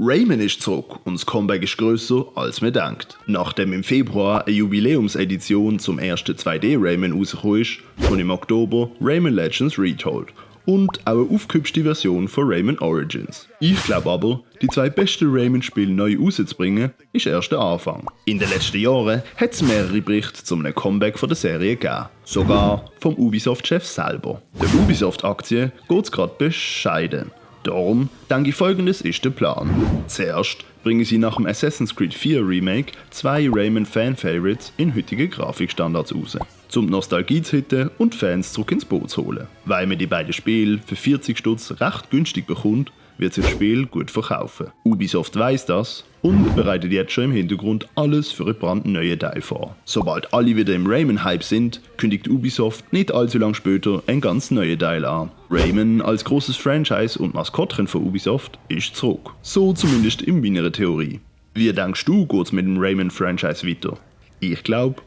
Rayman ist zurück und das Comeback ist grösser, als man denkt. Nachdem im Februar eine Jubiläumsedition zum ersten 2D-Rayman rausgekommen ist, kommt im Oktober Rayman Legends Retold und auch eine aufgehübschte Version von Rayman Origins. Ich glaube aber, die zwei besten Rayman-Spiele neu rauszubringen, ist erst der Anfang. In den letzten Jahren hat es mehrere Berichte zu einem Comeback von der Serie gegeben. Sogar vom Ubisoft-Chef selber. Der Ubisoft-Aktie geht es gerade bescheiden. Darum denke ich, folgendes ist der Plan. Zuerst bringen sie nach dem Assassin's Creed 4 Remake zwei Rayman Fan-Favorites in heutigen Grafikstandards raus, um die Nostalgie zu hitten und Fans zurück ins Boot zu holen. Weil man die beiden Spiele für 40 Stutz recht günstig bekommt, wird sich das Spiel gut verkaufen. Ubisoft weiss das und bereitet jetzt schon im Hintergrund alles für einen brandneuen Teil vor. Sobald alle wieder im Rayman-Hype sind, kündigt Ubisoft nicht allzu lang später einen ganz neuen Teil an. Rayman als großes Franchise und Maskottchen von Ubisoft ist zurück. So zumindest in meiner Theorie. Wie denkst du, geht's mit dem Rayman-Franchise weiter? Ich glaube,